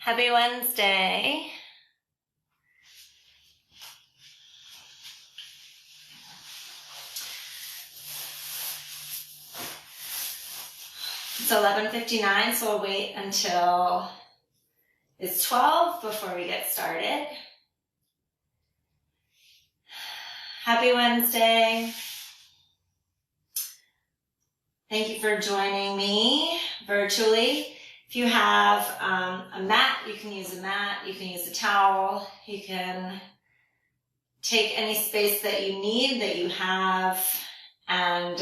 Happy Wednesday. It's 11:59, so we'll wait until it's 12 before we get started. Happy Wednesday. Thank you for joining me virtually. If you have a mat, you can use a mat, you can use a towel, you can take any space that you need, that you have, and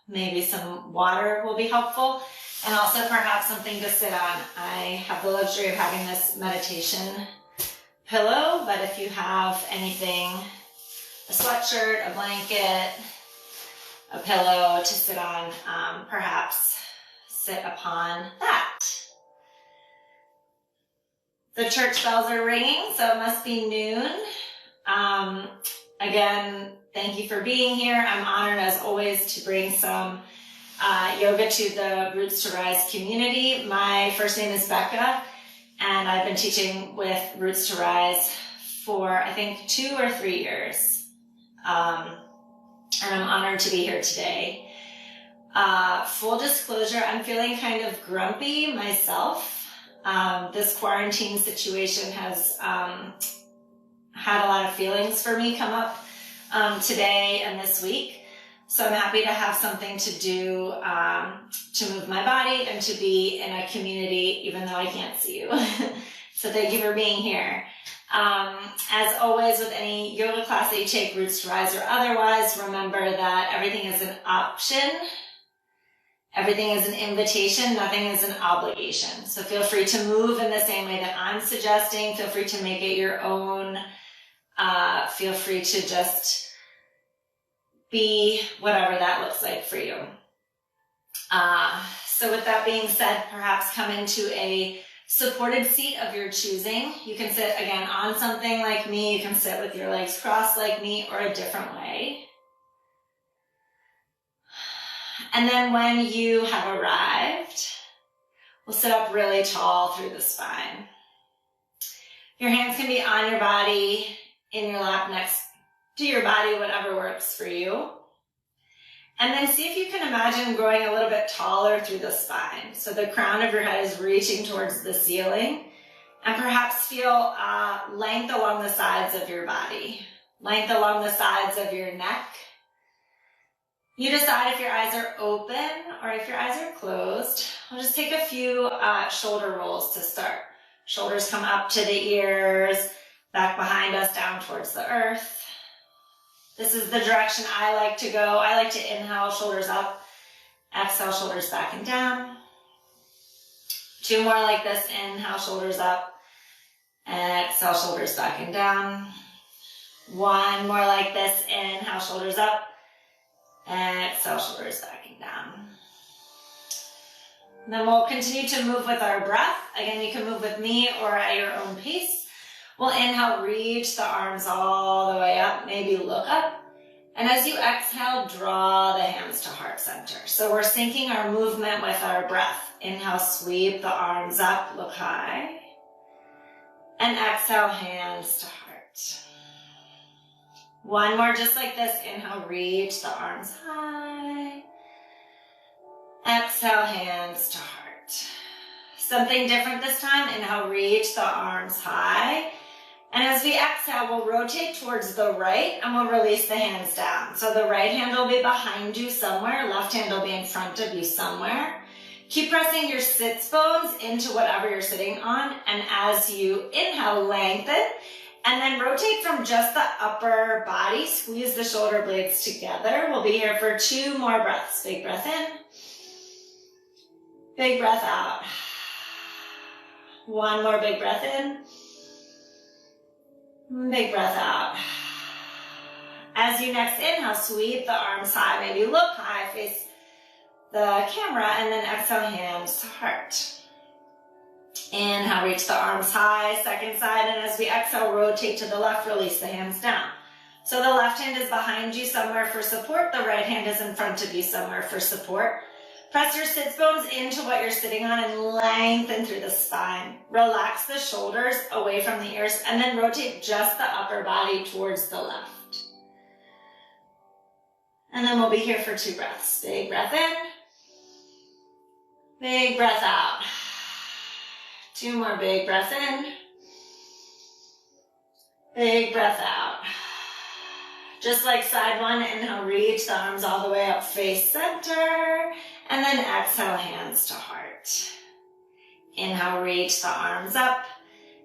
maybe some water will be helpful, and also perhaps something to sit on. I have the luxury of having this meditation pillow, but if you have anything, a sweatshirt, a blanket, a pillow to sit on, perhaps sit upon that. The church bells are ringing, so it must be noon. Again, thank you for being here. I'm honored as always to bring some yoga to the Roots to Rise community. My first name is Becca, and I've been teaching with Roots to Rise for I think 2 or 3 years. And I'm honored to be here today. Full disclosure, I'm feeling kind of grumpy myself. This quarantine situation has had a lot of feelings for me come up today and this week. So I'm happy to have something to do to move my body and to be in a community, even though I can't see you. So thank you for being here. As always with any yoga class that you take, Roots to Rise or otherwise, remember that everything is an option. Everything is an invitation, nothing is an obligation. So feel free to move in the same way that I'm suggesting. Feel free to make it your own. Feel free to just be whatever that looks like for you. So with that being said, perhaps come into a supported seat of your choosing. You can sit again on something like me. You can sit with your legs crossed like me, or a different way. And then when you have arrived, we'll sit up really tall through the spine. Your hands can be on your body, in your lap, next to your body, whatever works for you. And then see if you can imagine growing a little bit taller through the spine. So the crown of your head is reaching towards the ceiling, and perhaps feel length along the sides of your body, length along the sides of your neck. You decide if your eyes are open or if your eyes are closed. We'll just take a few shoulder rolls to start. Shoulders come up to the ears, back behind us, down towards the earth. This is the direction I like to go. I like to inhale, shoulders up, exhale, shoulders back and down. 2 more like this. Inhale, shoulders up, exhale, shoulders back and down. 1 more like this. Inhale, shoulders up, exhale, shoulders back and down. And then we'll continue to move with our breath. Again, you can move with me or at your own pace. We'll inhale, reach the arms all the way up, maybe look up. And as you exhale, draw the hands to heart center. So we're syncing our movement with our breath. Inhale, sweep the arms up, look high. And exhale, hands to heart. 1 more just like this. Inhale, reach the arms high. Exhale, hands to heart. Something different this time. Inhale, reach the arms high. And as we exhale, we'll rotate towards the right and we'll release the hands down. So the right hand will be behind you somewhere. Left hand will be in front of you somewhere. Keep pressing your sits bones into whatever you're sitting on. And as you inhale, lengthen. And then rotate from just the upper body. Squeeze the shoulder blades together. We'll be here for 2 more breaths. Big breath in. Big breath out. 1 more big breath in. Big breath out. As you next inhale, sweep the arms high. Maybe look high, face the camera, and then exhale, hands to heart. Inhale, reach the arms high, second side, and as we exhale, rotate to the left, release the hands down. So the left hand is behind you somewhere for support, the right hand is in front of you somewhere for support. Press your sits bones into what you're sitting on and lengthen through the spine. Relax the shoulders away from the ears and then rotate just the upper body towards the left. And then we'll be here for 2 breaths. Big breath in. Big breath out. 2 more big breaths in. Big breath out. Just like side 1, inhale, reach the arms all the way up, face center. And then exhale, hands to heart. Inhale, reach the arms up.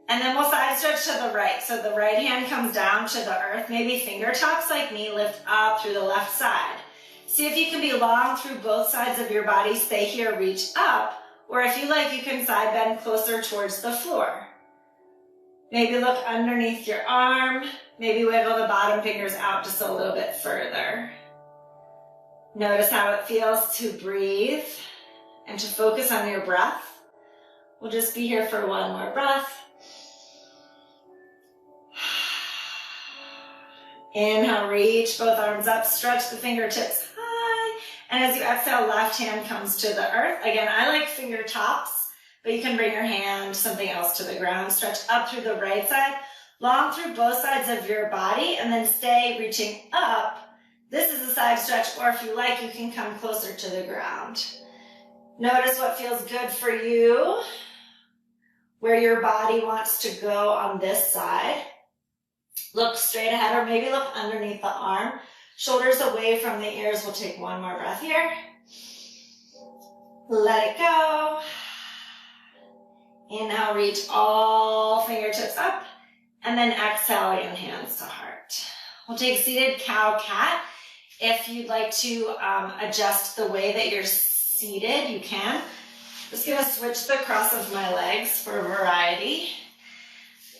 And then we'll side stretch to the right. So the right hand comes down to the earth. Maybe finger tops like me, lift up through the left side. See if you can be long through both sides of your body. Stay here, reach up. Or if you like, you can side bend closer towards the floor. Maybe look underneath your arm. Maybe wiggle the bottom fingers out just a little bit further. Notice how it feels to breathe and to focus on your breath. We'll just be here for 1 more breath. Inhale, reach both arms up, stretch the fingertips high. And as you exhale, left hand comes to the earth. Again, I like finger tops, but you can bring your hand, something else to the ground. Stretch up through the right side, long through both sides of your body, and then stay reaching up. This is a side stretch, or if you like, you can come closer to the ground. Notice what feels good for you, where your body wants to go on this side. Look straight ahead, or maybe look underneath the arm. Shoulders away from the ears. We'll take 1 more breath here. Let it go. Inhale, reach all fingertips up. And then exhale, and hands to heart. We'll take seated cow-cat. If you'd like to adjust the way that you're seated, you can. Just gonna switch the cross of my legs for variety.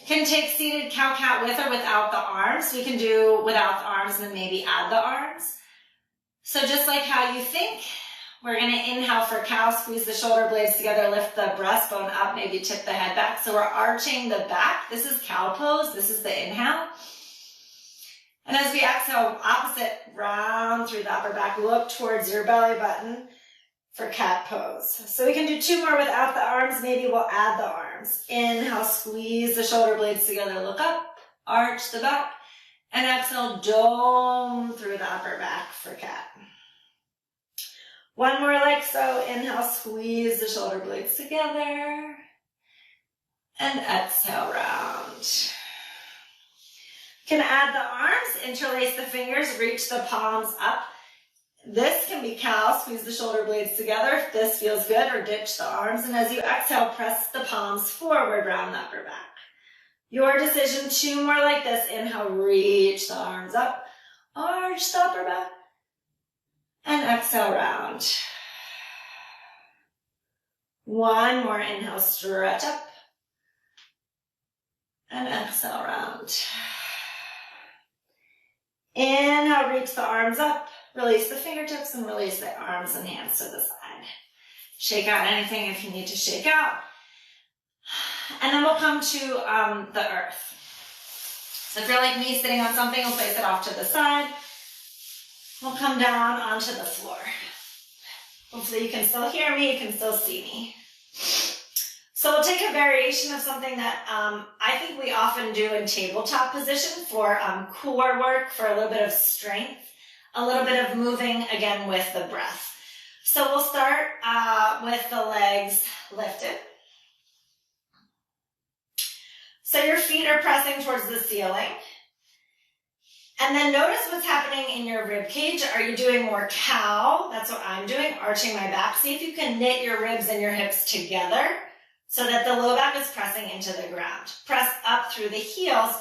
Can take seated cow-cat with or without the arms. We can do without the arms and then maybe add the arms. So just like how you think, we're gonna inhale for cow, squeeze the shoulder blades together, lift the breastbone up, maybe tip the head back. So we're arching the back. This is cow pose, this is the inhale. And as we exhale, opposite, round through the upper back, look towards your belly button for cat pose. So we can do 2 more without the arms, maybe we'll add the arms. Inhale, squeeze the shoulder blades together, look up, arch the back, and exhale, dome through the upper back for cat. 1 more like so, inhale, squeeze the shoulder blades together, and exhale, round. Can add the arms, interlace the fingers, reach the palms up. This can be cow, squeeze the shoulder blades together if this feels good, or ditch the arms. And as you exhale, press the palms forward, round the upper back. Your decision, 2 more like this. Inhale, reach the arms up, arch the upper back, and exhale, round. 1 more, inhale, stretch up, and exhale, round. Inhale, reach the arms up, release the fingertips, and release the arms and hands to the side. Shake out anything if you need to shake out. And then we'll come to the earth. So if you're like me, sitting on something, we'll place it off to the side. We'll come down onto the floor. Hopefully you can still hear me, you can still see me. So we'll take a variation of something that I think we often do in tabletop position for core work, for a little bit of strength, a little bit of moving again with the breath. So we'll start with the legs lifted. So your feet are pressing towards the ceiling. And then notice what's happening in your rib cage. Are you doing more cow? That's what I'm doing, arching my back. See if you can knit your ribs and your hips together so that the low back is pressing into the ground. Press up through the heels,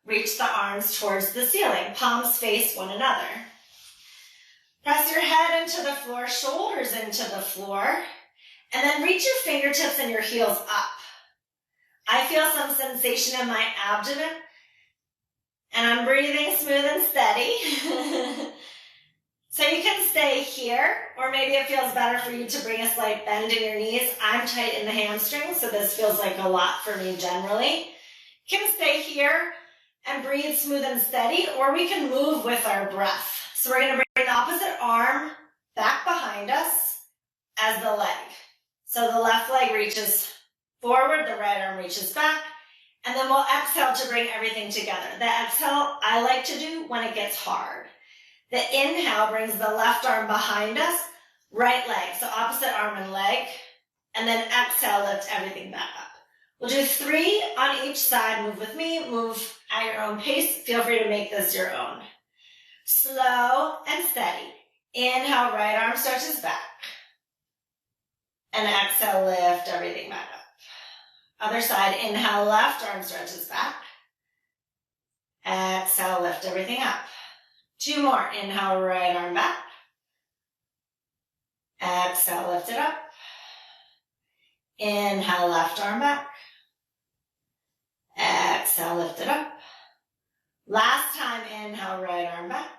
reach the arms towards the ceiling. Palms face one another. Press your head into the floor, shoulders into the floor, and then reach your fingertips and your heels up. I feel some sensation in my abdomen, and I'm breathing smooth and steady. So you can stay here, or maybe it feels better for you to bring a slight bend in your knees. I'm tight in the hamstrings, so this feels like a lot for me generally. You can stay here and breathe smooth and steady, or we can move with our breath. So we're going to bring the opposite arm back behind us as the leg. So the left leg reaches forward, the right arm reaches back, and then we'll exhale to bring everything together. The exhale I like to do when it gets hard. The inhale brings the left arm behind us, right leg, so opposite arm and leg, and then exhale, lift everything back up. We'll do 3 on each side. Move with me, move at your own pace. Feel free to make this your own. Slow and steady. Inhale, right arm stretches back. And exhale, lift everything back up. Other side, inhale, left arm stretches back. Exhale, lift everything up. 2 more. Inhale, right arm back. Exhale, lift it up. Inhale, left arm back. Exhale, lift it up. Last time, inhale, right arm back.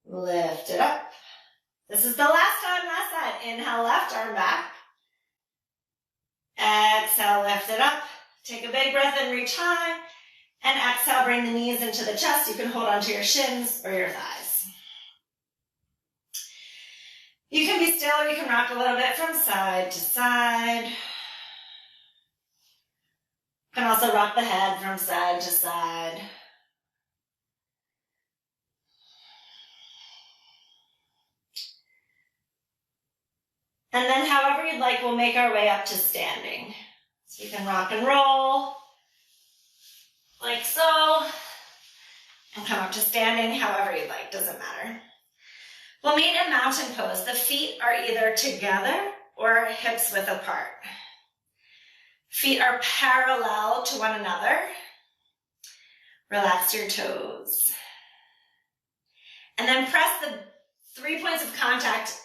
Lift it up. This is the last time, last side. Inhale, left arm back. Exhale, lift it up. Take a big breath and reach high. And exhale, bring the knees into the chest. You can hold onto your shins or your thighs. You can be still or you can rock a little bit from side to side. You can also rock the head from side to side. And then however you'd like, we'll make our way up to standing. So you can rock and roll, like so, and come up to standing however you'd like, doesn't matter. We'll meet in mountain pose. The feet are either together or hips width apart. Feet are parallel to one another. Relax your toes. And then press the 3 points of contact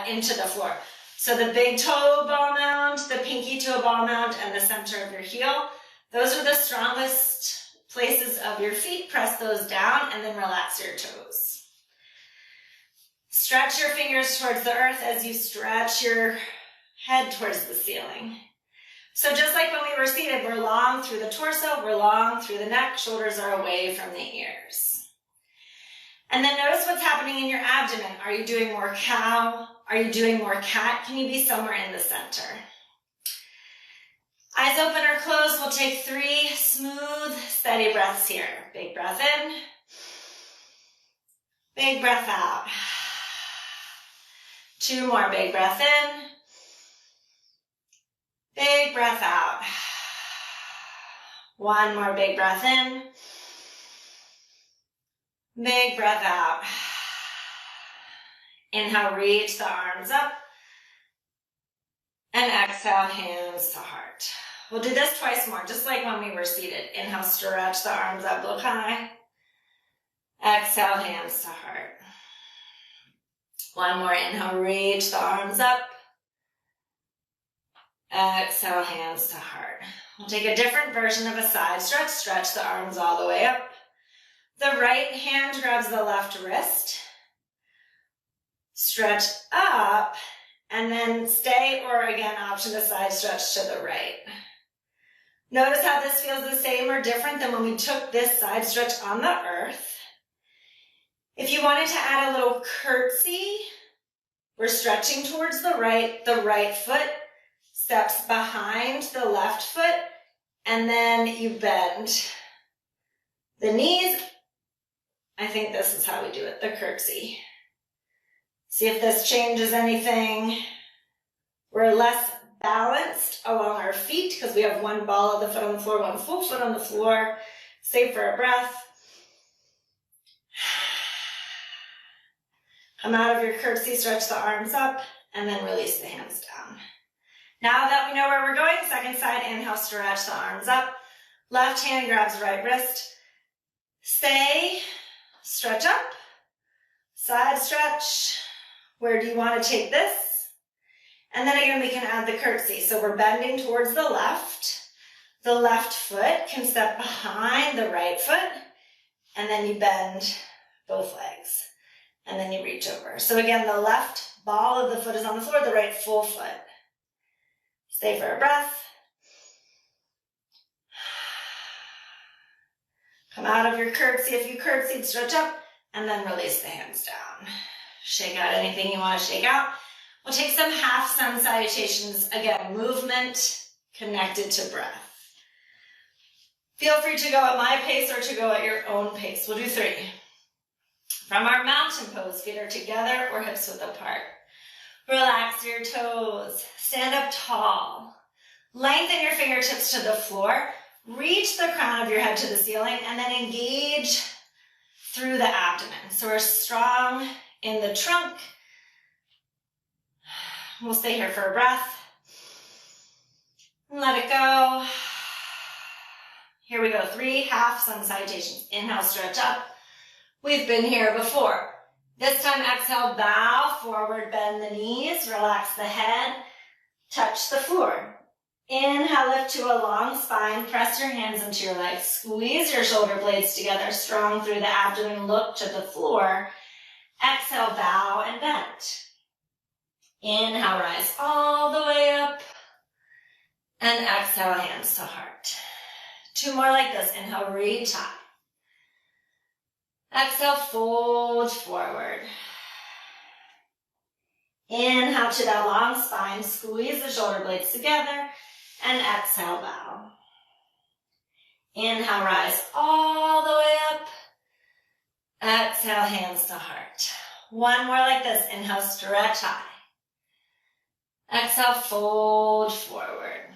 into the floor. So the big toe ball mound, the pinky toe ball mound, and the center of your heel. Those are the strongest places of your feet. Press those down and then relax your toes. Stretch your fingers towards the earth as you stretch your head towards the ceiling. So just like when we were seated, we're long through the torso, we're long through the neck, shoulders are away from the ears. And then notice what's happening in your abdomen. Are you doing more cow? Are you doing more cat? Can you be somewhere in the center? Eyes open or closed. We'll take 3 smooth, steady breaths here. Big breath in. Big breath out. 2 more. Big breath in. Big breath out. 1 more big breath in. Big breath out. Inhale, reach the arms up. And exhale, hands to heart. We'll do this twice more, just like when we were seated. Inhale, stretch the arms up, look high. Exhale, hands to heart. 1 more, inhale, reach the arms up. Exhale, hands to heart. We'll take a different version of a side stretch. Stretch the arms all the way up. The right hand grabs the left wrist. Stretch up, and then stay, or again, option to side stretch to the right. Notice how this feels the same or different than when we took this side stretch on the earth. If you wanted to add a little curtsy, we're stretching towards the right foot steps behind the left foot, and then you bend the knees. I think this is how we do it, the curtsy. See if this changes anything. We're less balanced along our feet because we have 1 ball of the foot on the floor, 1 full foot on the floor. Stay for a breath. Come out of your curtsy, stretch the arms up, and then release the hands down. Now that we know where we're going, second side, inhale, stretch the arms up. Left hand grabs right wrist. Stay, stretch up, side stretch. Where do you want to take this? And then again, we can add the curtsy. So we're bending towards the left. The left foot can step behind the right foot, and then you bend both legs, and then you reach over. So again, the left ball of the foot is on the floor, the right full foot. Stay for a breath. Come out of your curtsy. If you curtsied, stretch up, and then release the hands down. Shake out anything you want to shake out. We'll take some half sun salutations. Again, movement connected to breath. Feel free to go at my pace or to go at your own pace. We'll do 3. From our mountain pose, feet are together or hips width apart. Relax your toes. Stand up tall. Lengthen your fingertips to the floor. Reach the crown of your head to the ceiling and then engage through the abdomen. So we're strong in the trunk. We'll stay here for a breath. Let it go. Here we go. 3 half sun salutations. Inhale, stretch up. We've been here before. This time, exhale, bow forward, bend the knees, relax the head, touch the floor. Inhale, lift to a long spine, press your hands into your legs, squeeze your shoulder blades together, strong through the abdomen, look to the floor. Exhale, bow and bend. Inhale, rise all the way up, and exhale, hands to heart. 2 more like this. Inhale, reach high. Exhale, fold forward. Inhale to that long spine, squeeze the shoulder blades together, and exhale, bow. Inhale, rise all the way up. Exhale, hands to heart. 1 more like this. Inhale, stretch high. Exhale, fold forward.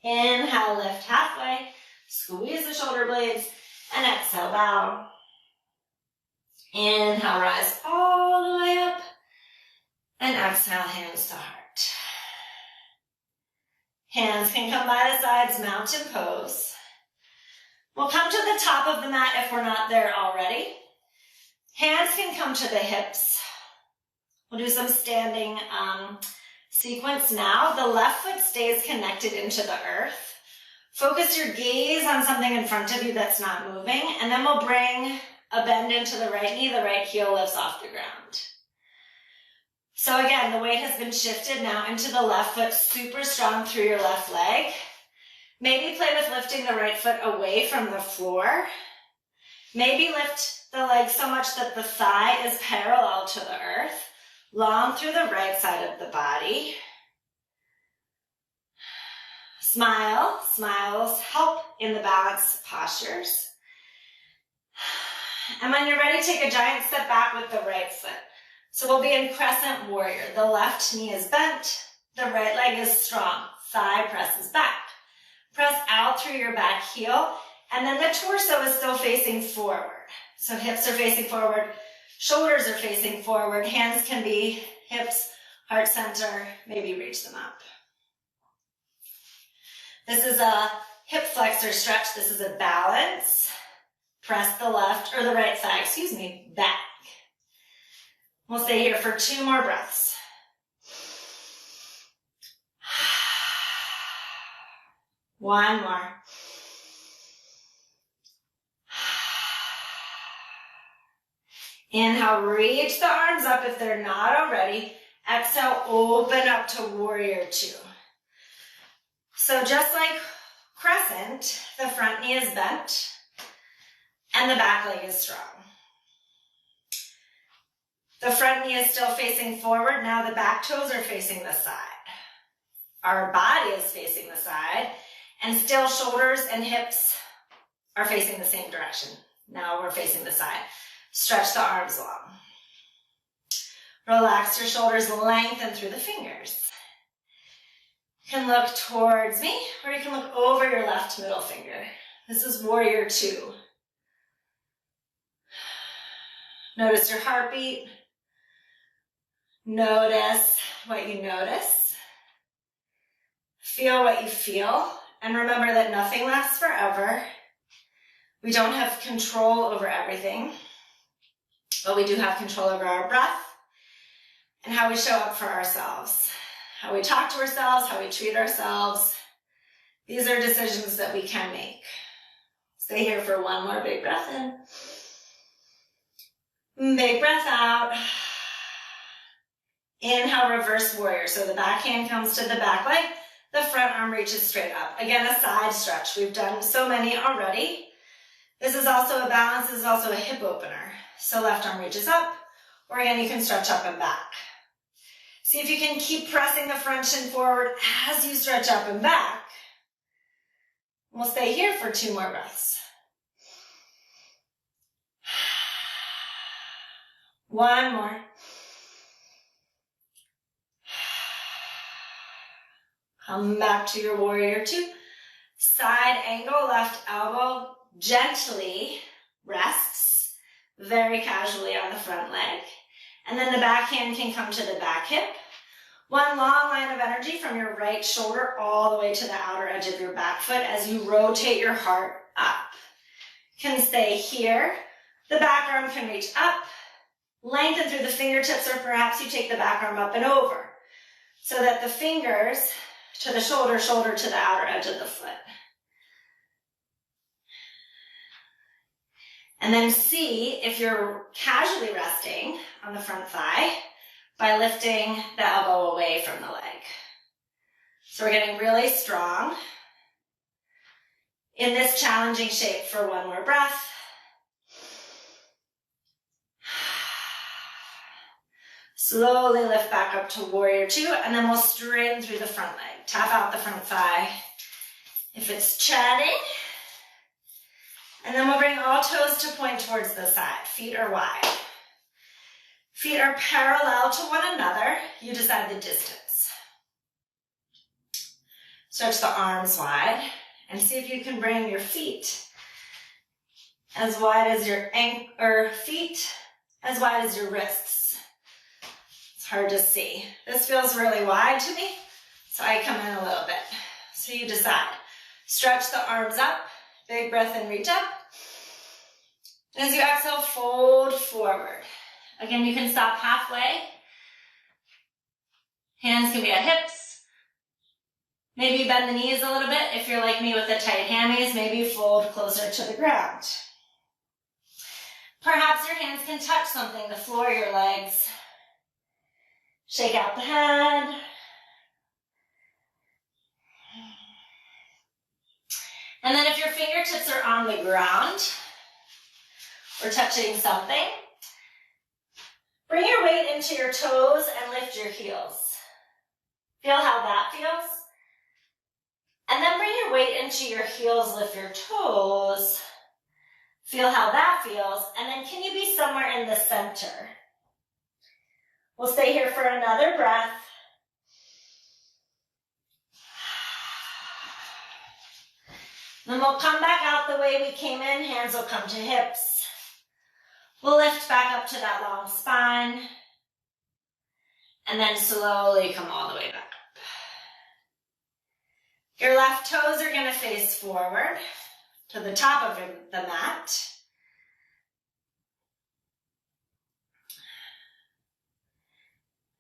Inhale, lift halfway, squeeze the shoulder blades, and exhale, bow. Inhale, rise all the way up, and exhale, hands to heart. Hands can come by the sides, mountain pose. We'll come to the top of the mat if we're not there already. Hands can come to the hips. We'll do some standing sequence now. The left foot stays connected into the earth. Focus your gaze on something in front of you that's not moving, and then we'll bring a bend into the right knee. The right heel lifts off the ground. So again, the weight has been shifted now into the left foot, super strong through your left leg. Maybe play with lifting the right foot away from the floor. Maybe lift the leg so much that the thigh is parallel to the earth. Long through the right side of the body. Smile. Smiles help in the balance postures. And when you're ready, take a giant step back with the right foot. So we'll be in Crescent Warrior. The left knee is bent. The right leg is strong. Thigh presses back. Press out through your back heel. And then the torso is still facing forward. So hips are facing forward. Shoulders are facing forward. Hands can be hips, heart center, maybe reach them up. This is a hip flexor stretch. This is a balance. Press the left or the right thigh, back. We'll stay here for 2 more breaths. One more. Inhale, reach the arms up if they're not already. Exhale, open up to Warrior 2. So just like Crescent, the front knee is bent and the back leg is strong. The front knee is still facing forward. Now the back toes are facing the side. Our body is facing the side, and still shoulders and hips are facing the same direction. Now we're facing the side. Stretch the arms long. Relax your shoulders, lengthen through the fingers. You can look towards me, or you can look over your left middle finger. This is Warrior 2. Notice your heartbeat. Notice what you notice. Feel what you feel. And remember that nothing lasts forever. We don't have control over everything, but we do have control over our breath and how we show up for ourselves, how we talk to ourselves, how we treat ourselves. These are decisions that we can make. Stay here for 1 more big breath in. Big breath out. Inhale, reverse warrior. So the back hand comes to the back leg. The front arm reaches straight up. Again, a side stretch. We've done so many already. This is also a balance. This is also a hip opener. So left arm reaches up Or again, you can stretch up and back. See if you can keep pressing the front shin forward as you stretch up and back. We'll stay here for 2 more breaths. 1 more. Come back to your warrior 2. Side angle, left elbow gently rests very casually on the front leg. And then the back hand can come to the back hip. 1 long line of energy from your right shoulder all the way to the outer edge of your back foot as you rotate your heart up. You can stay here. The back arm can reach up, lengthen through the fingertips, or perhaps you take the back arm up and over so that the fingers to the shoulder, shoulder to the outer edge of the foot. And then see if you're casually resting on the front thigh by lifting the elbow away from the leg. So we're getting really strong in this challenging shape for 1 more breath. Slowly lift back up to warrior 2, and then we'll straighten through the front leg. Tap out the front thigh if it's chatting. And then we'll bring all toes to point towards the side. Feet are wide. Feet are parallel to one another. You decide the distance. Stretch the arms wide and see if you can bring your feet as wide as your feet as wide as your wrists. It's hard to see. This feels really wide to me, so I come in a little bit. So you decide. Stretch the arms up. Big breath in, reach up. As you exhale, fold forward. Again, you can stop halfway. Hands can be at hips. Maybe bend the knees a little bit. If you're like me with the tight hammies, maybe fold closer to the ground. Perhaps your hands can touch something, the floor, your legs. Shake out the head. And then if your fingertips are on the ground or touching something, bring your weight into your toes and lift your heels. Feel how that feels. And then bring your weight into your heels, lift your toes. Feel how that feels. And then can you be somewhere in the center? We'll stay here for another breath. Then we'll come back out the way we came in. Hands will come to hips. We'll lift back up to that long spine. And then slowly come all the way back up. Your left toes are going to face forward to the top of the mat.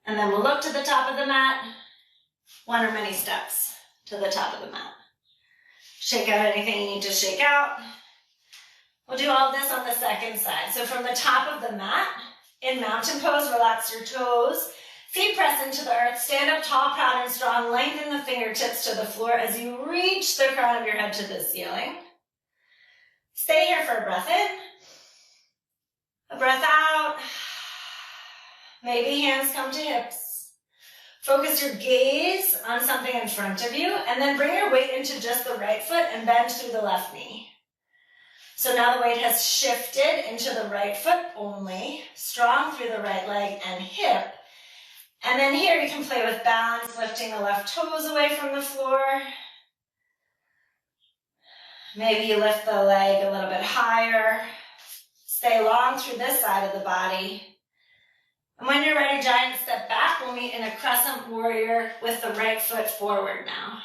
And then we'll look to the top of the mat. 1 or many steps to the top of the mat. Shake out anything you need to shake out. We'll do all this on the second side. So from the top of the mat, in mountain pose, relax your toes. Feet press into the earth. Stand up tall, proud, and strong. Lengthen the fingertips to the floor as you reach the crown of your head to the ceiling. Stay here for a breath in. A breath out. Maybe hands come to hips. Focus your gaze on something in front of you, and then bring your weight into just the right foot and bend through the left knee. So now the weight has shifted into the right foot only, strong through the right leg and hip. And then here you can play with balance, lifting the left toes away from the floor. Maybe you lift the leg a little bit higher. Stay long through this side of the body. And when you're ready, giant step back. We'll meet in a Crescent Warrior with the right foot forward now.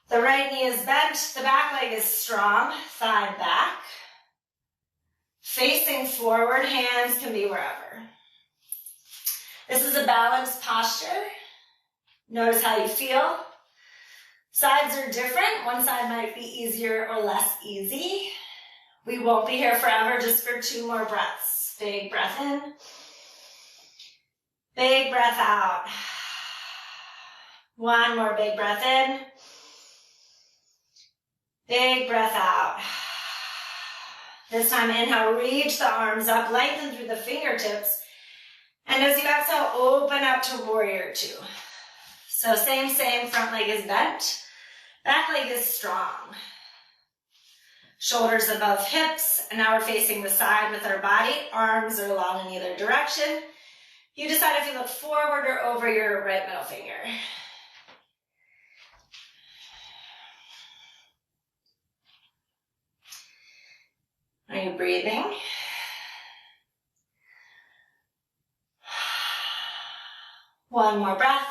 The right knee is bent, the back leg is strong, thigh back. Facing forward, hands can be wherever. This is a balanced posture. Notice how you feel. Sides are different. One side might be easier or less easy. We won't be here forever, just for 2 more breaths. Big breath in. Big breath out. 1 more big breath in. Big breath out. This time inhale, reach the arms up, lengthen through the fingertips, And as you exhale, open up to warrior two. So same, front leg is bent, back leg is strong. Shoulders above hips, and now we're facing the side with our body. Arms are long in either direction. You decide if you look forward or over your right middle finger. Are you breathing? One more breath.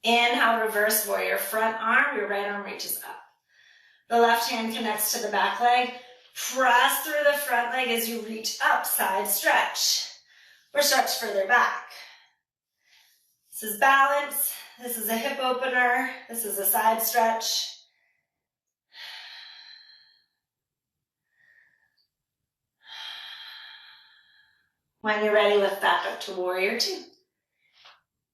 Inhale, reverse warrior. Front arm, your right arm reaches up. The left hand connects to the back leg. Press through the front leg as you reach up, side stretch. Or stretch further back. This is balance. This is a hip opener. This is a side stretch. When you're ready, lift back up to warrior two.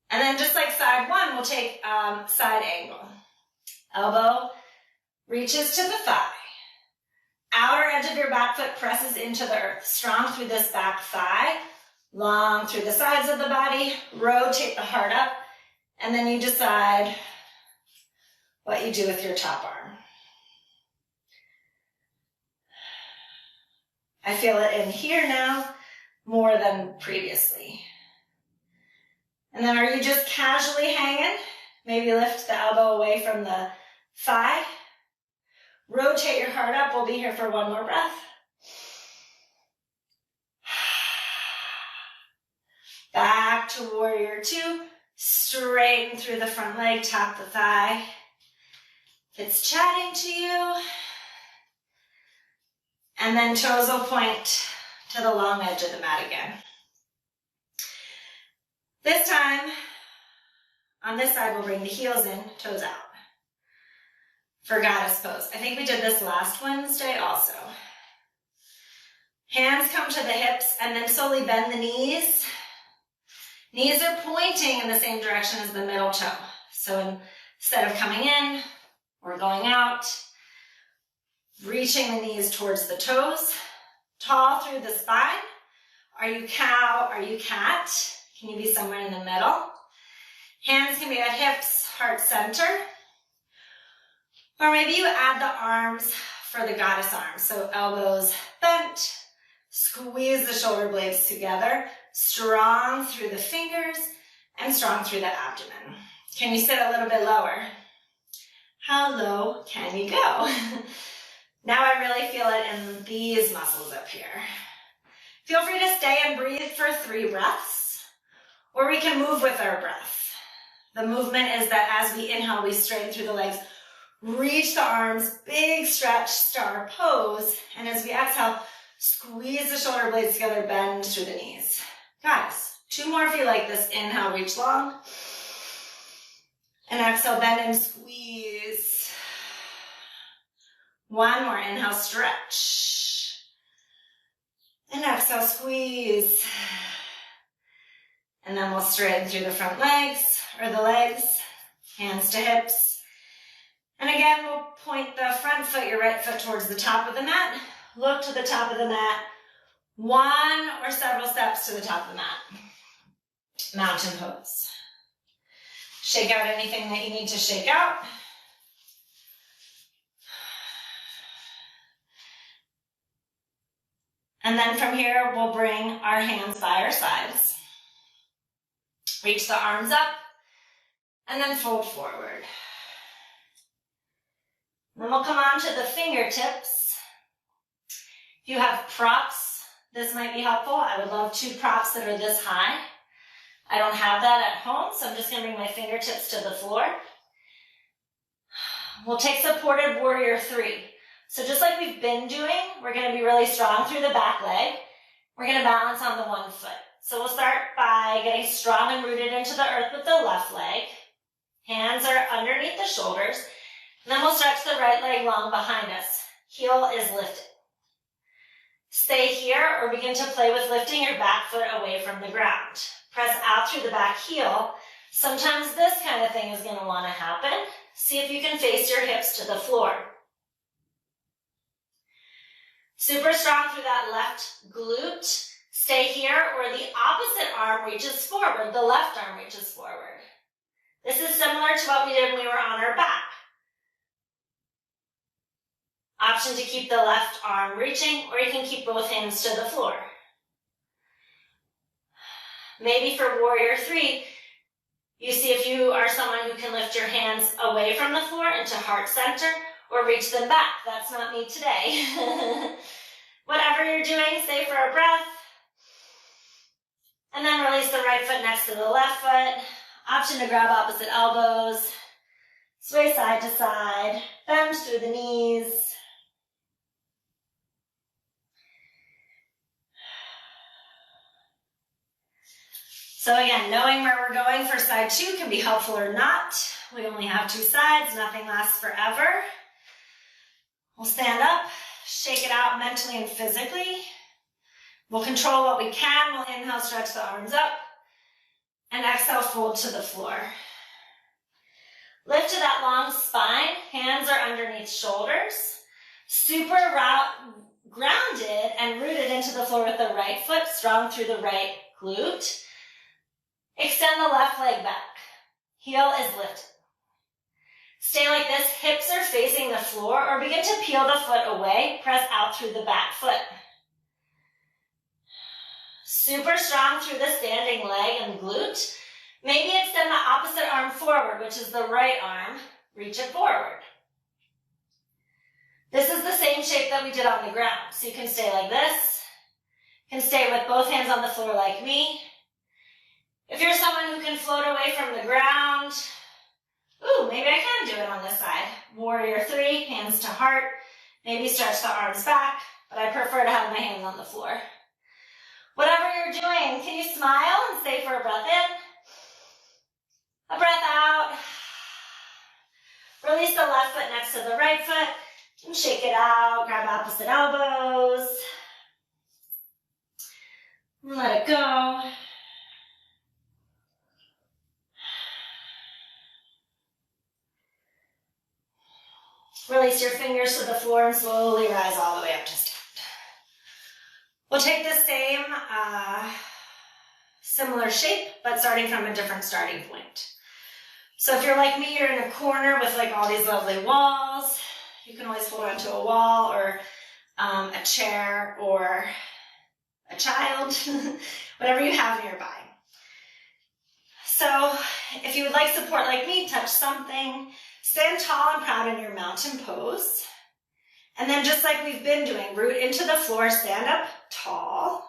And then just like side one, we'll take side angle. Elbow reaches to the thigh. Outer edge of your back foot presses into the earth. Strong through this back thigh. Long through the sides of the body. Rotate the heart up. And then you decide what you do with your top arm. I feel it in here now more than previously. And then are you just casually hanging? Maybe lift the elbow away from the thigh. Rotate your heart up. We'll be here for one more breath. Back to warrior two. Straighten through the front leg, tap the thigh. If it's chatting to you. And then toes will point to the long edge of the mat again. This time, on this side, we'll bring the heels in, toes out. For goddess pose. I think we did this last Wednesday also. Hands come to the hips and then slowly bend the knees. Knees are pointing in the same direction as the middle toe. So instead of coming in or going out, reaching the knees towards the toes, tall through the spine. Are you cow? Are you cat? Can you be somewhere in the middle? Hands can be at hips, heart center. Or maybe you add the arms for the goddess arms. So elbows bent, squeeze the shoulder blades together, strong through the fingers and strong through the abdomen. Can you sit a little bit lower? How low can you go? Now I really feel it in these muscles up here. Feel free to stay and breathe for 3 breaths, or we can move with our breath. The movement is that as we inhale, we straighten through the legs, reach the arms, big stretch, star pose, and as we exhale, squeeze the shoulder blades together, bend through the knees. Guys, 2 more if you like this. Inhale, reach long, and exhale, bend and squeeze. 1 more, inhale, stretch. And exhale, squeeze. And then we'll straighten through the front legs, or the legs, hands to hips. And again, we'll point the front foot, your right foot, towards the top of the mat. Look to the top of the mat. 1 or several steps to the top of the mat. Mountain pose. Shake out anything that you need to shake out. And then from here, we'll bring our hands by our sides. Reach the arms up, and then fold forward. Then we'll come on to the fingertips. If you have props, this might be helpful. I would love 2 props that are this high. I don't have that at home, so I'm just going to bring my fingertips to the floor. We'll take supported warrior 3. So just like we've been doing, we're going to be really strong through the back leg. We're going to balance on the 1 foot. So we'll start by getting strong and rooted into the earth with the left leg. Hands are underneath the shoulders. And then we'll stretch the right leg long behind us. Heel is lifted. Stay here or begin to play with lifting your back foot away from the ground. Press out through the back heel. Sometimes this kind of thing is going to want to happen. See if you can face your hips to the floor. Super strong through that left glute. Stay here, or the opposite arm reaches forward. The left arm reaches forward. This is similar to what we did when we were on our back. Option to keep the left arm reaching, or you can keep both hands to the floor. Maybe for Warrior 3, you see if you are someone who can lift your hands away from the floor into heart center, or reach them back. That's not me today. Whatever you're doing, stay for a breath. And then release the right foot next to the left foot. Option to grab opposite elbows. Sway side to side. Bend through the knees. So again, knowing where we're going for side 2 can be helpful or not. We only have 2 sides. Nothing lasts forever. We'll stand up, shake it out mentally and physically. We'll control what we can. We'll inhale, stretch the arms up, and exhale, fold to the floor. Lift to that long spine. Hands are underneath shoulders. Super grounded and rooted into the floor with the right foot, strong through the right glute. Extend the left leg back. Heel is lifted. Stay like this, hips are facing the floor, or begin to peel the foot away, press out through the back foot. Super strong through the standing leg and glute. Maybe extend the opposite arm forward, which is the right arm. Reach it forward. This is the same shape that we did on the ground. So you can stay like this. You can stay with both hands on the floor like me. If you're someone who can float away from the ground, ooh, maybe I can do it on this side. Warrior 3, hands to heart. Maybe stretch the arms back, but I prefer to have my hands on the floor. Whatever you're doing, can you smile and stay for a breath in? A breath out. Release the left foot next to the right foot and shake it out. Grab opposite elbows. Let it go. Release your fingers to the floor and slowly rise all the way up to stand. We'll take the same similar shape, but starting from a different starting point. So if you're like me, you're in a corner with like all these lovely walls. You can always hold onto a wall or a chair or a child, whatever you have nearby. So if you would like support like me, touch something. Stand tall and proud in your mountain pose. And then just like we've been doing, root into the floor, stand up tall.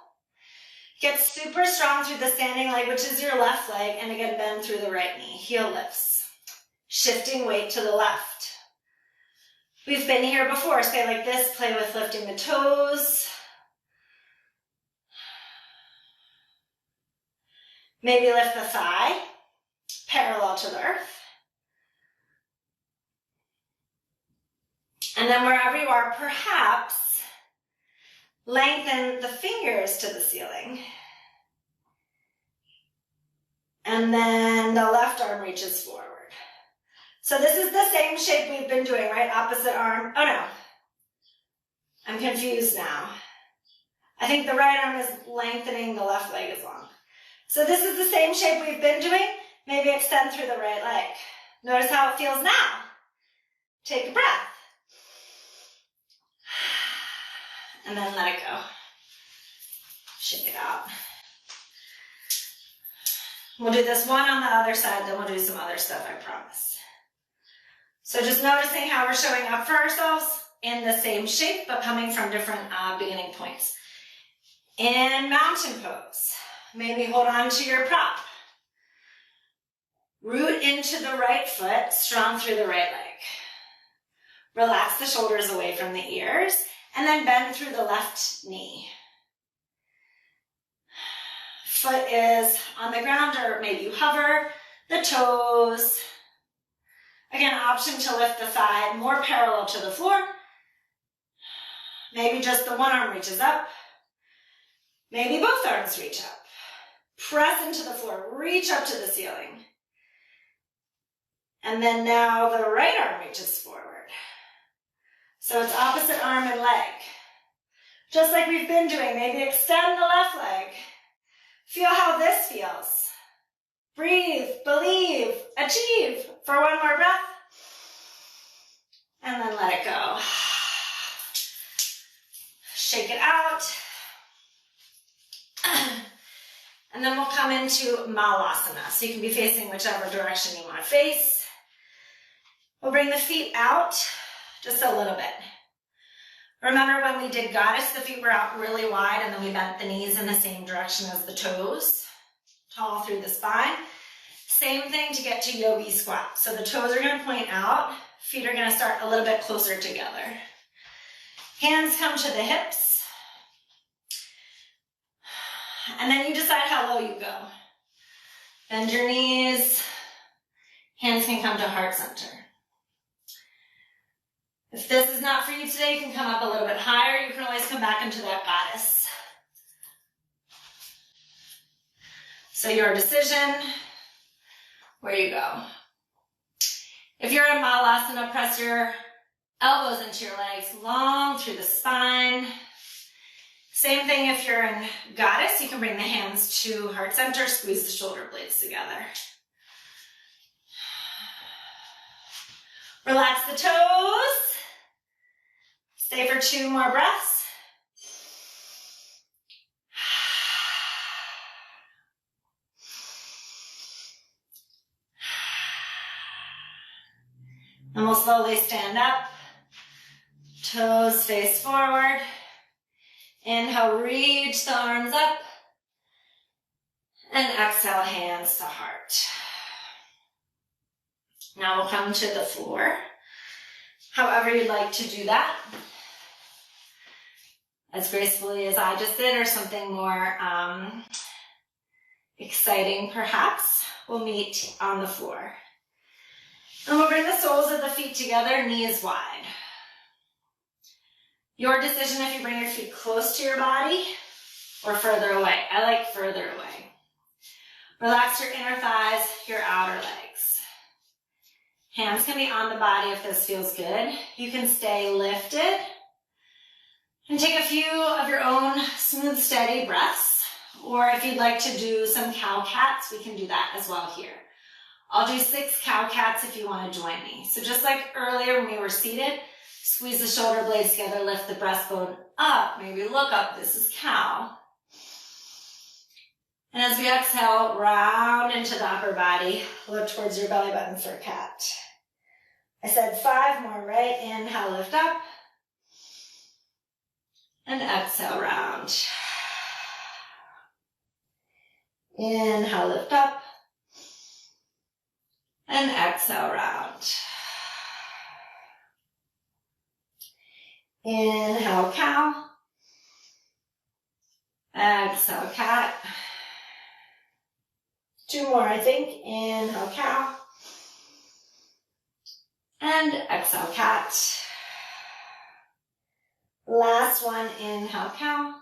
Get super strong through the standing leg, which is your left leg, and again, bend through the right knee. Heel lifts. Shifting weight to the left. We've been here before. Stay like this, play with lifting the toes. Maybe lift the thigh, parallel to the earth. And then wherever you are, perhaps lengthen the fingers to the ceiling. And then the left arm reaches forward. So this is the same shape we've been doing, right? Opposite arm. Oh no, I'm confused now. I think the right arm is lengthening, the left leg is long. So this is the same shape we've been doing. Maybe extend through the right leg. Notice how it feels now. Take a breath. And then let it go. Shake it out. We'll do this one on the other side, then we'll do some other stuff, I promise. So just noticing how we're showing up for ourselves in the same shape, but coming from different beginning points. In mountain pose, maybe hold on to your prop. Root into the right foot, strong through the right leg. Relax the shoulders away from the ears, and then bend through the left knee. Foot is on the ground, or maybe you hover the toes. Again, option to lift the thigh more parallel to the floor. Maybe just the one arm reaches up. Maybe both arms reach up. Press into the floor, reach up to the ceiling. And then now the right arm reaches forward. So it's opposite arm and leg. Just like we've been doing, maybe extend the left leg. Feel how this feels. Breathe, believe, achieve. For one more breath. And then let it go. Shake it out. And then we'll come into Malasana. So you can be facing whichever direction you want to face. We'll bring the feet out just a little bit. Remember when we did Goddess, the feet were out really wide and then we bent the knees in the same direction as the toes. Tall through the spine. Same thing to get to Yogi Squat. So the toes are going to point out. Feet are going to start a little bit closer together. Hands come to the hips. And then you decide how low you go. Bend your knees. Hands can come to heart center. If this is not for you today, you can come up a little bit higher. You can always come back into that Goddess. So your decision, where you go. If you're in Malasana, press your elbows into your legs, long through the spine. Same thing if you're in Goddess, you can bring the hands to heart center, squeeze the shoulder blades together. Relax the toes. Stay for 2 more breaths. And we'll slowly stand up. Toes face forward. Inhale, reach the arms up. And exhale, hands to heart. Now we'll come to the floor. However you'd like to do that. As gracefully as I just did, or something more exciting perhaps. We'll meet on the floor. And we'll bring the soles of the feet together, knees wide. Your decision if you bring your feet close to your body or further away. I like further away. Relax your inner thighs, your outer legs. Hands can be on the body if this feels good. You can stay lifted. And take a few of your own smooth, steady breaths. Or if you'd like to do some cow cats, we can do that as well here. I'll do 6 cow cats if you want to join me. So just like earlier when we were seated, squeeze the shoulder blades together, lift the breastbone up, maybe look up, this is cow. And as we exhale, round into the upper body, look towards your belly button for cat. I said 5 more, right? Inhale, lift up. And exhale, round. Inhale, lift up. And exhale, round. Inhale, cow. Exhale, cat. 2 more, I think. Inhale, cow. And exhale, cat. Last one, inhale, cow.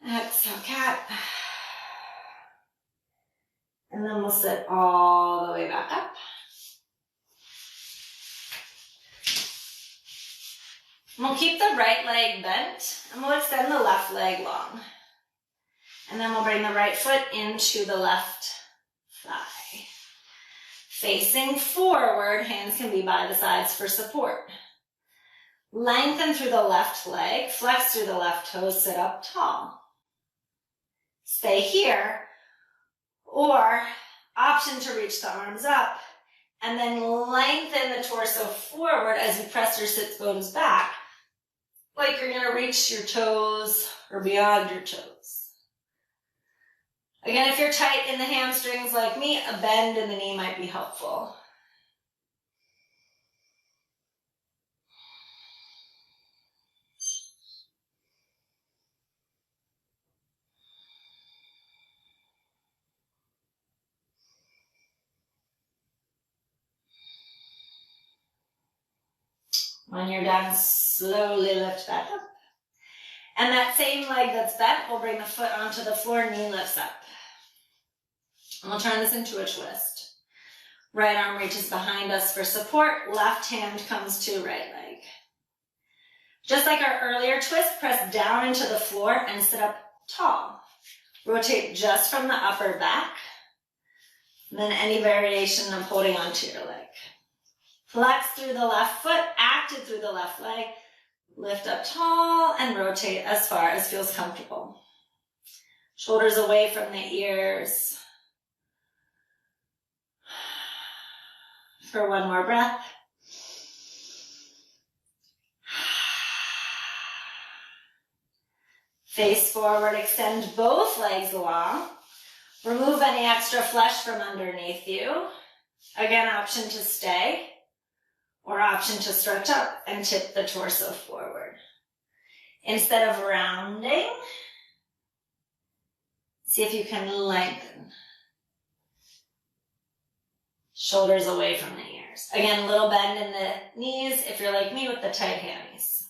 Exhale, cat. And then we'll sit all the way back up. And we'll keep the right leg bent, and we'll extend the left leg long. And then we'll bring the right foot into the left thigh. Facing forward, hands can be by the sides for support. Lengthen through the left leg, flex through the left toes, sit up tall. Stay here, or option to reach the arms up, and then lengthen the torso forward as you press your sit bones back, like you're going to reach your toes or beyond your toes. Again, if you're tight in the hamstrings like me, a bend in the knee might be helpful. When you're done, slowly lift back up. And that same leg that's bent, we'll bring the foot onto the floor, knee lifts up. And we'll turn this into a twist. Right arm reaches behind us for support, left hand comes to right leg. Just like our earlier twist, press down into the floor and sit up tall. Rotate just from the upper back. And then any variation of holding onto your leg. Flex through the left foot, active through the left leg. Lift up tall and rotate as far as feels comfortable. Shoulders away from the ears. For one more breath. Face forward, extend both legs long. Remove any extra flesh from underneath you. Again, option to stay or option to stretch up and tip the torso forward. Instead of rounding, see if you can lengthen. Shoulders away from the ears. Again, a little bend in the knees if you're like me with the tight hammies.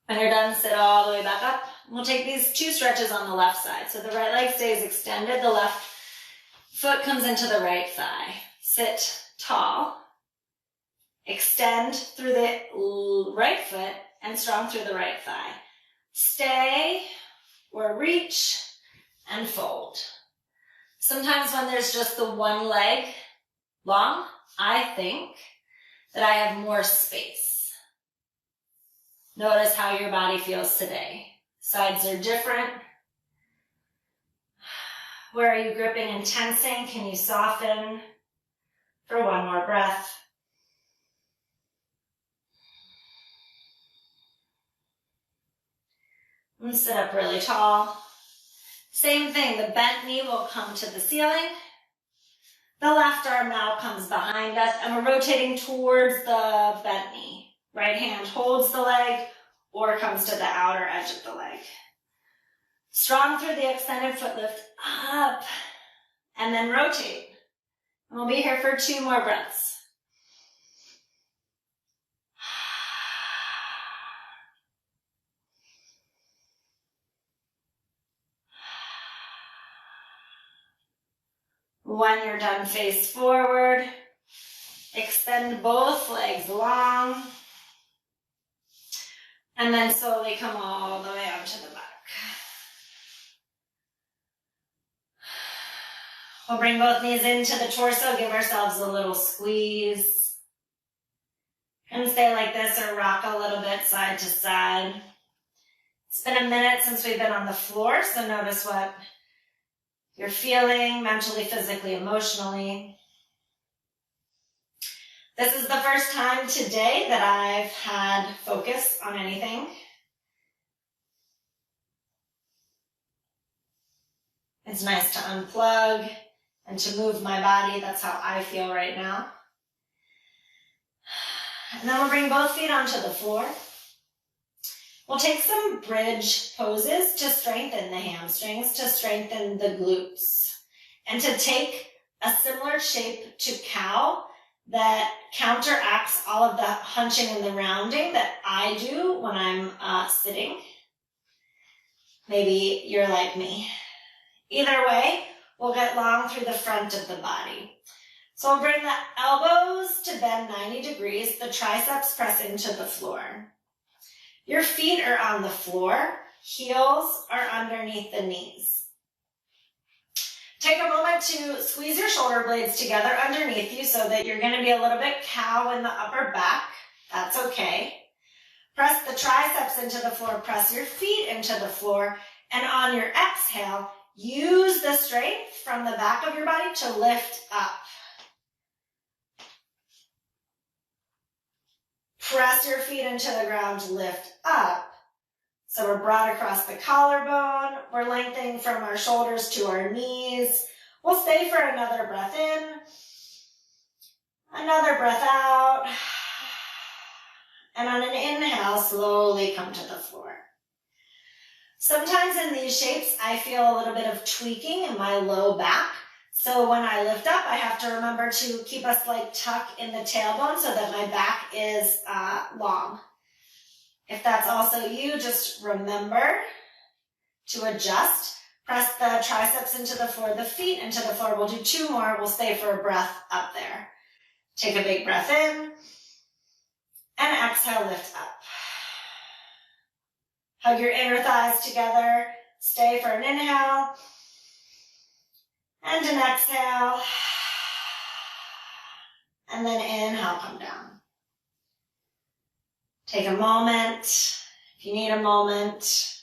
When you're done, sit all the way back up. We'll take these two stretches on the left side. So the right leg stays extended, the left foot comes into the right thigh. Sit tall. Extend through the right foot and strong through the right thigh. Stay or reach and fold. Sometimes when there's just the one leg long, I think that I have more space. Notice how your body feels today. Sides are different. Where are you gripping and tensing? Can you soften? For one more breath. And sit up really tall. Same thing, the bent knee will come to the ceiling. The left arm now comes behind us and we're rotating towards the bent knee. Right hand holds the leg or comes to the outer edge of the leg. Strong through the extended foot lift up and then rotate. And we'll be here for 2 more breaths. When you're done, face forward. Extend both legs long. And then slowly come all the way out to the back. We'll bring both knees into the torso, give ourselves a little squeeze. And stay like this or rock a little bit side to side. It's been a minute since we've been on the floor, so notice what you're feeling mentally, physically, emotionally. This is the first time today that I've had focus on anything. It's nice to unplug and to move my body. That's how I feel right now. And then we'll bring both feet onto the floor. We'll take some bridge poses to strengthen the hamstrings, to strengthen the glutes, and to take a similar shape to cow that counteracts all of the hunching and the rounding that I do when I'm sitting. Maybe you're like me. Either way, we'll get long through the front of the body. So we'll bring the elbows to bend 90 degrees, the triceps press into the floor. Your feet are on the floor, heels are underneath the knees. Take a moment to squeeze your shoulder blades together underneath you so that you're going to be a little bit cow in the upper back. That's okay. Press the triceps into the floor, press your feet into the floor, and on your exhale, use the strength from the back of your body to lift up. Press your feet into the ground to lift up. So we're brought across the collarbone. We're lengthening from our shoulders to our knees. We'll stay for another breath in, another breath out. And on an inhale, slowly come to the floor. Sometimes in these shapes, I feel a little bit of tweaking in my low back. So when I lift up, I have to remember to keep a slight tuck in the tailbone so that my back is long. If that's also you, just remember to adjust. Press the triceps into the floor, the feet into the floor. We'll do 2 more. We'll stay for a breath up there. Take a big breath in and exhale, lift up. Hug your inner thighs together. Stay for an inhale and an exhale. And then inhale, come down. Take a moment, if you need a moment.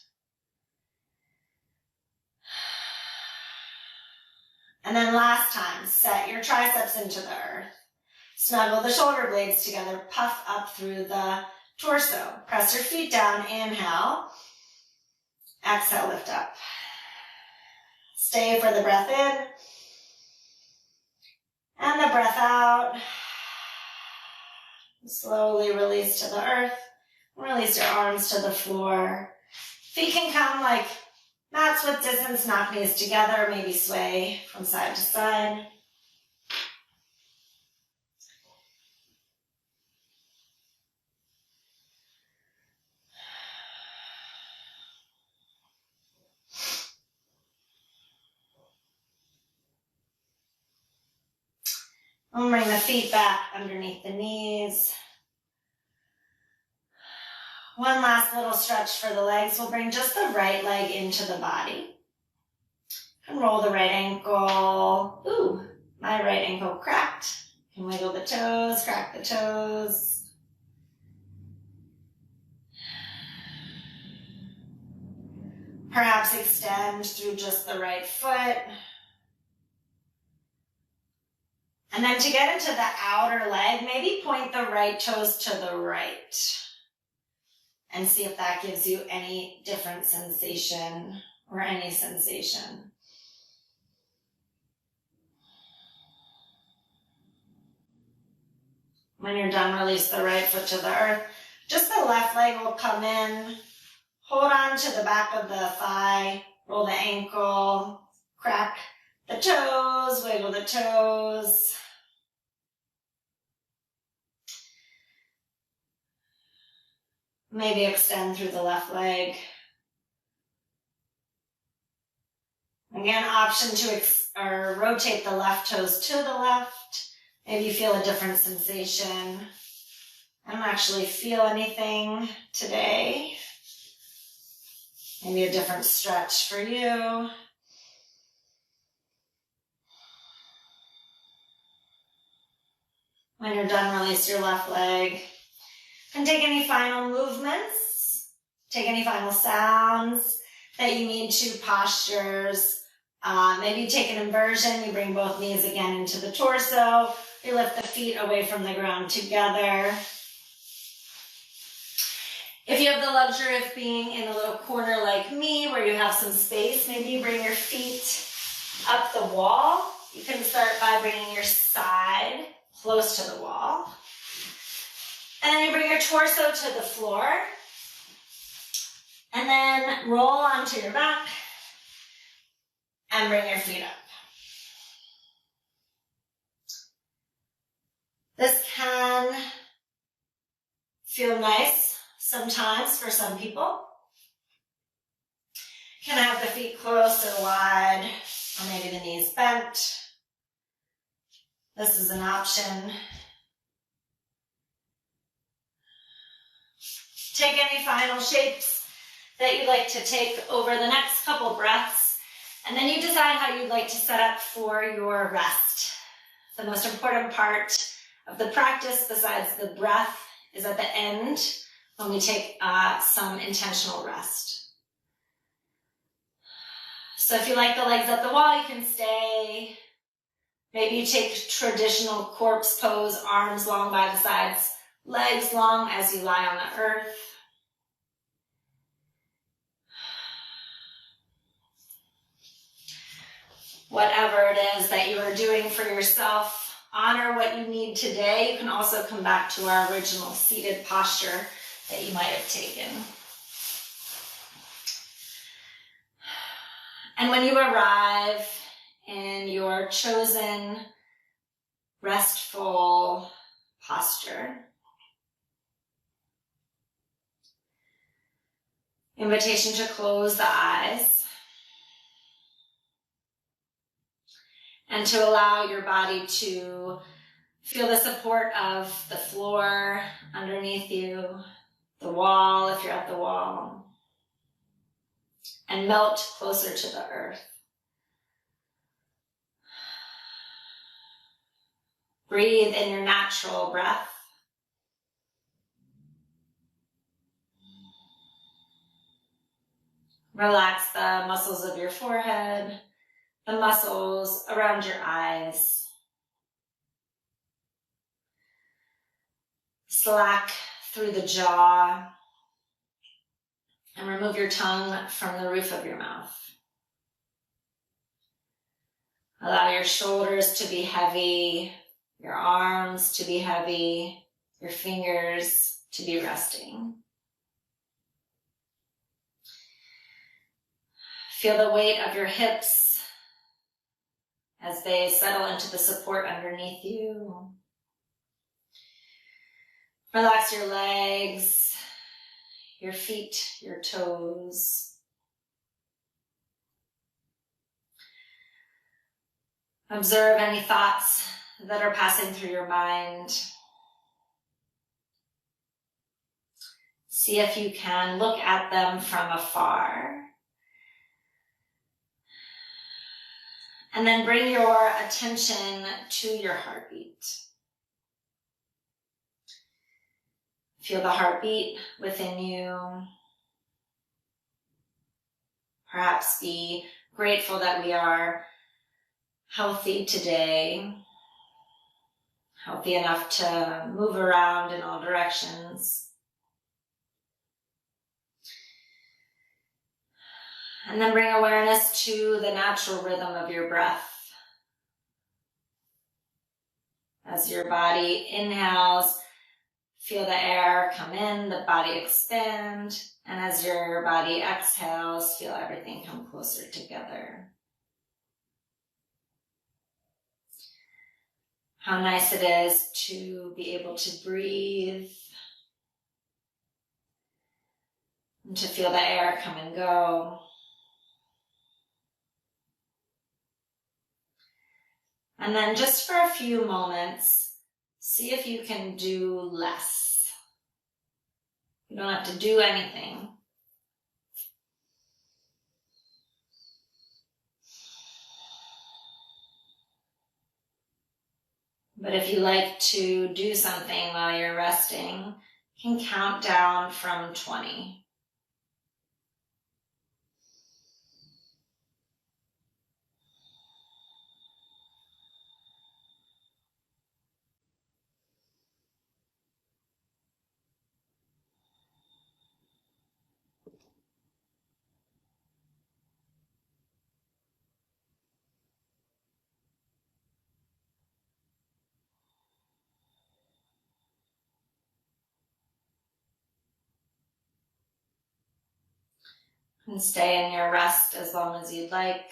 And then last time, set your triceps into the earth. Snuggle the shoulder blades together, puff up through the torso. Press your feet down, inhale. Exhale, lift up. Stay for the breath in. And the breath out. Slowly release to the earth. Release your arms to the floor. Feet can come like mats with distance, knock knees together, maybe sway from side to side. And bring the feet back underneath the knees. One last little stretch for the legs. We'll bring just the right leg into the body. And roll the right ankle. Ooh, my right ankle cracked. You can wiggle the toes, crack the toes. Perhaps extend through just the right foot. And then to get into the outer leg, maybe point the right toes to the right. And see if that gives you any different sensation or any sensation. When you're done, release the right foot to the earth. Just the left leg will come in. Hold on to the back of the thigh. Roll the ankle. Crack the toes. Wiggle the toes. Maybe extend through the left leg. Again, option to rotate the left toes to the left. Maybe you feel a different sensation. I don't actually feel anything today. Maybe a different stretch for you. When you're done, release your left leg. And take any final movements, take any final sounds that you need to, postures. Maybe you take an inversion, you bring both knees again into the torso, you lift the feet away from the ground together. If you have the luxury of being in a little corner like me where you have some space, maybe you bring your feet up the wall. You can start by bringing your side close to the wall. And then you bring your torso to the floor. And then roll onto your back and bring your feet up. This can feel nice sometimes for some people. Can have the feet close or wide, or maybe the knees bent. This is an option. Take any final shapes that you'd like to take over the next couple breaths, and then you decide how you'd like to set up for your rest. The most important part of the practice, besides the breath, is at the end when we take some intentional rest. So if you like the legs up the wall, you can stay. Maybe you take traditional corpse pose, arms long by the sides, legs long as you lie on the earth. Whatever it is that you are doing for yourself, honor what you need today. You can also come back to our original seated posture that you might have taken. And when you arrive in your chosen restful posture, invitation to close the eyes. and to allow your body to feel the support of the floor underneath you, the wall if you're at the wall, and melt closer to the earth. Breathe in your natural breath. Relax the muscles of your forehead, the muscles around your eyes. Slack through the jaw and remove your tongue from the roof of your mouth. Allow your shoulders to be heavy, your arms to be heavy, your fingers to be resting. Feel the weight of your hips as they settle into the support underneath you. Relax your legs, your feet, your toes. Observe any thoughts that are passing through your mind. See if you can look at them from afar. And then bring your attention to your heartbeat. Feel the heartbeat within you. Perhaps be grateful that we are healthy today, healthy enough to move around in all directions. And then bring awareness to the natural rhythm of your breath. As your body inhales, feel the air come in, the body expand, and as your body exhales, feel everything come closer together. How nice it is to be able to breathe and to feel the air come and go. And then just for a few moments, see if you can do less. You don't have to do anything. But if you like to do something while you're resting, you can count down from 20. And stay in your rest as long as you'd like.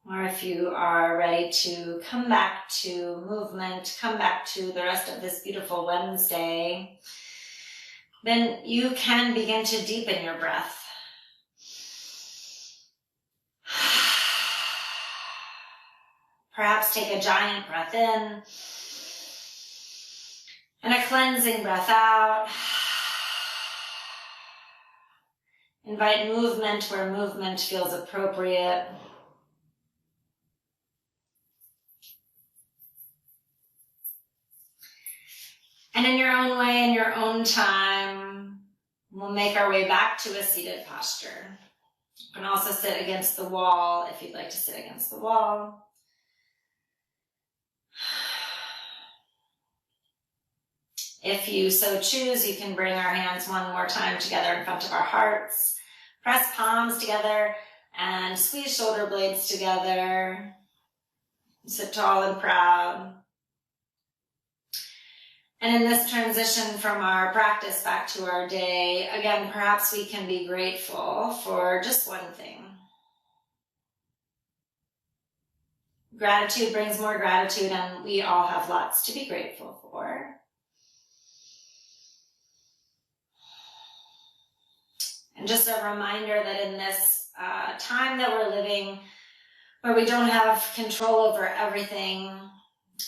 Or if you are ready to come back to movement, come back to the rest of this beautiful Wednesday, then you can begin to deepen your breath. Perhaps take a giant breath in and a cleansing breath out. Invite movement where movement feels appropriate. And in your own way, in your own time, we'll make our way back to a seated posture. You can also sit against the wall if you'd like to sit against the wall. If you so choose, you can bring our hands one more time together in front of our hearts. Press palms together and squeeze shoulder blades together. Sit tall and proud. And in this transition from our practice back to our day, again, perhaps we can be grateful for just one thing. Gratitude brings more gratitude, and we all have lots to be grateful for. And just a reminder that in this time that we're living where we don't have control over everything,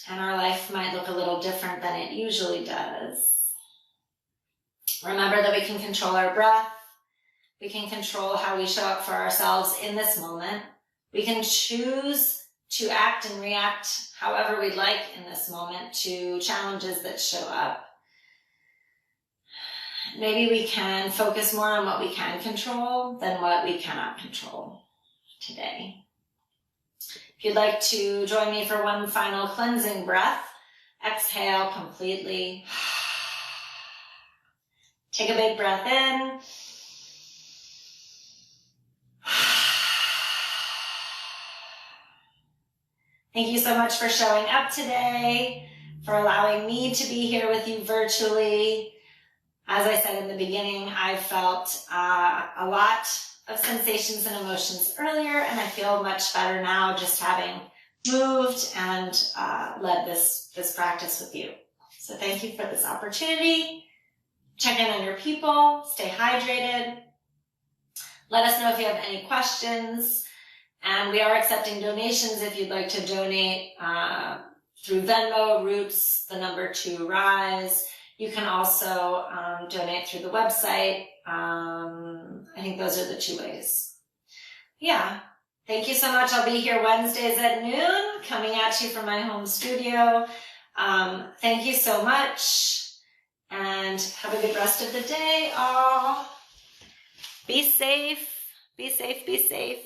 and our life might look a little different than it usually does. Remember that we can control our breath. We can control how we show up for ourselves in this moment. We can choose to act and react however we'd like in this moment to challenges that show up. Maybe we can focus more on what we can control than what we cannot control today. If you'd like to join me for one final cleansing breath, exhale completely. Take a big breath in. Thank you so much for showing up today, for allowing me to be here with you virtually. As I said in the beginning, I felt a lot of sensations and emotions earlier, and I feel much better now just having moved and led this practice with you. So thank you for this opportunity. Check in on your people, stay hydrated. Let us know if you have any questions. And we are accepting donations if you'd like to donate through Venmo, Roots, the number 2 Rise. You can also donate through the website. I think those are the 2 ways. Yeah. Thank you so much. I'll be here Wednesdays at noon, coming at you from my home studio. Thank you so much, and have a good rest of the day, all. Be safe, be safe, be safe.